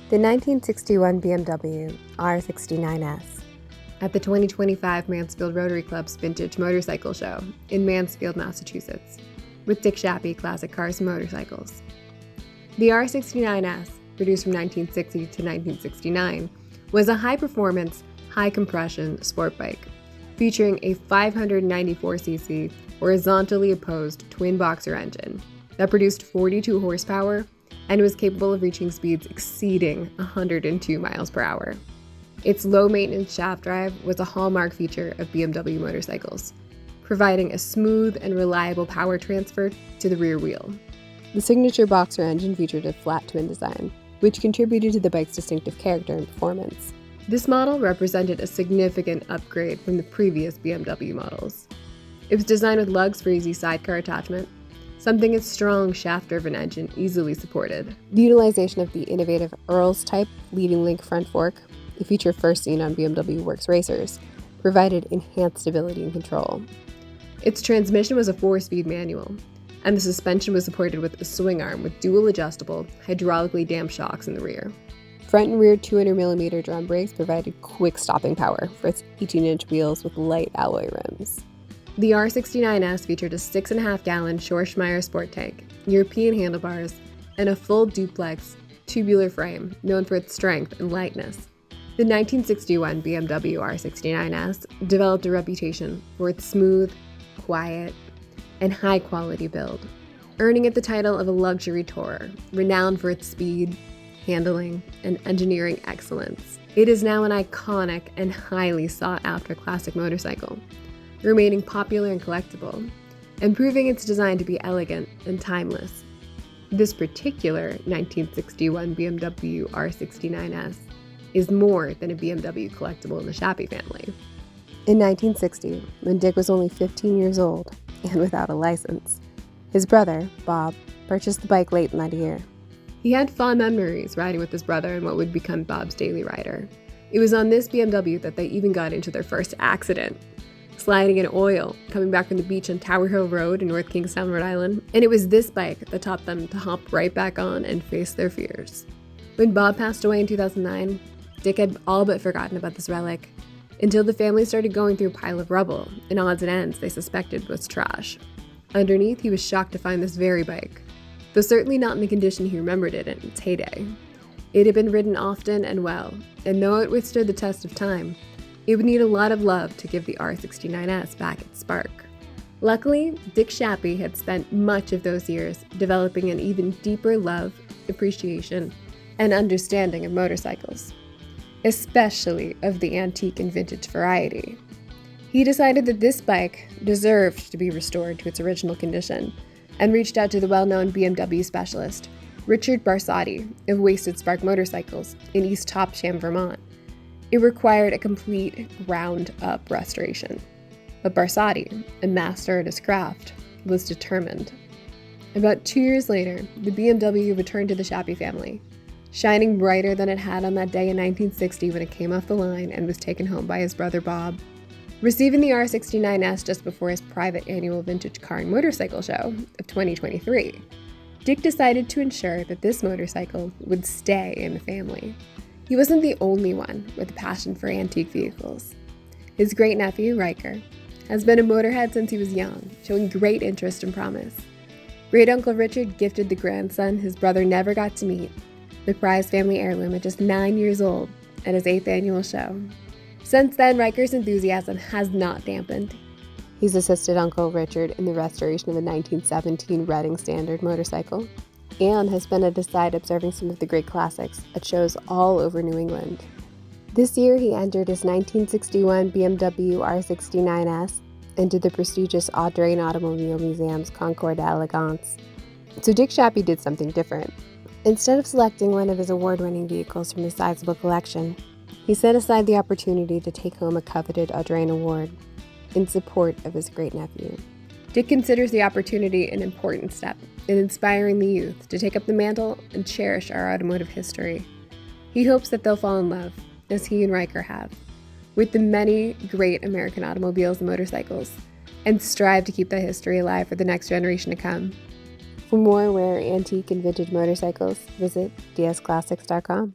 The 1961 BMW R69S. At the 2025 Mansfield Rotary Club's Vintage Motorcycle Show in Mansfield, Massachusetts, with Dick Shappy Classic Cars and Motorcycles. The R69S, produced from 1960 to 1969, was a high-performance, high-compression sport bike, featuring a 594cc horizontally opposed twin-boxer engine that produced 42 horsepower and was capable of reaching speeds exceeding 102 miles per hour. Its low-maintenance shaft drive was a hallmark feature of BMW motorcycles, providing a smooth and reliable power transfer to the rear wheel. The signature boxer engine featured a flat twin design, which contributed to the bike's distinctive character and performance. This model represented a significant upgrade from the previous BMW models. It was designed with lugs for easy sidecar attachment, something its strong shaft-driven engine easily supported. The utilization of the innovative Earls-type leading link front fork, a feature first seen on BMW Works racers, provided enhanced stability and control. Its transmission was a 4-speed manual, and the suspension was supported with a swing arm with dual adjustable, hydraulically damped shocks in the rear. Front and rear 200mm drum brakes provided quick stopping power for its 18-inch wheels with light alloy rims. The R69S featured a 6.5-gallon Schwarzmeyer sport tank, European handlebars, and a full duplex tubular frame known for its strength and lightness. The 1961 BMW R69S developed a reputation for its smooth, quiet, and high-quality build, earning it the title of a luxury tourer, renowned for its speed, handling, and engineering excellence. It is now an iconic and highly sought-after classic motorcycle, remaining popular and collectible, and proving its design to be elegant and timeless. This particular 1961 BMW R69S is more than a BMW collectible in the Shappy family. In 1960, when Dick was only 15 years old and without a license, his brother, Bob, purchased the bike late in that year. He had fond memories riding with his brother in what would become Bob's daily rider. It was on this BMW that they even got into their first accident, sliding in oil, coming back from the beach on Tower Hill Road in North Kingstown, Rhode Island. And it was this bike that taught them to hop right back on and face their fears. When Bob passed away in 2009, Dick had all but forgotten about this relic, until the family started going through a pile of rubble and odds and ends they suspected was trash. Underneath, he was shocked to find this very bike, though certainly not in the condition he remembered it in its heyday. It had been ridden often and well, and though it withstood the test of time, it would need a lot of love to give the R69S back its spark. Luckily, Dick Shappy had spent much of those years developing an even deeper love, appreciation, and understanding of motorcycles, especially of the antique and vintage variety. He decided that this bike deserved to be restored to its original condition and reached out to the well-known BMW specialist, Richard Barsotti of Wasted Spark Motorcycles in East Topsham, Vermont. It required a complete ground-up restoration, but Barsotti, a master at his craft, was determined. About 2 years later, the BMW returned to the Shappy family, shining brighter than it had on that day in 1960 when it came off the line and was taken home by his brother Bob. Receiving the R69S just before his private annual vintage car and motorcycle show of 2023, Dick decided to ensure that this motorcycle would stay in the family. He wasn't the only one with a passion for antique vehicles. His great-nephew, Riker, has been a motorhead since he was young, showing great interest and promise. Great-uncle Richard gifted the grandson his brother never got to meet, the prized family heirloom at just 9 years old at his 8th annual show. Since then, Riker's enthusiasm has not dampened. He's assisted Uncle Richard in the restoration of a 1917 Reading Standard motorcycle, and has been at his side observing some of the great classics at shows all over New England. This year, he entered his 1961 BMW R69S into the prestigious Audrain Automobile Museum's Concours d'Elegance. So Dick Shappy did something different. Instead of selecting one of his award-winning vehicles from his sizable collection, he set aside the opportunity to take home a coveted Audrain Award in support of his great-nephew. Dick considers the opportunity an important step in inspiring the youth to take up the mantle and cherish our automotive history. He hopes that they'll fall in love, as he and Riker have, with the many great American automobiles and motorcycles, and strive to keep that history alive for the next generation to come. For more rare antique and vintage motorcycles, visit dsclassics.com.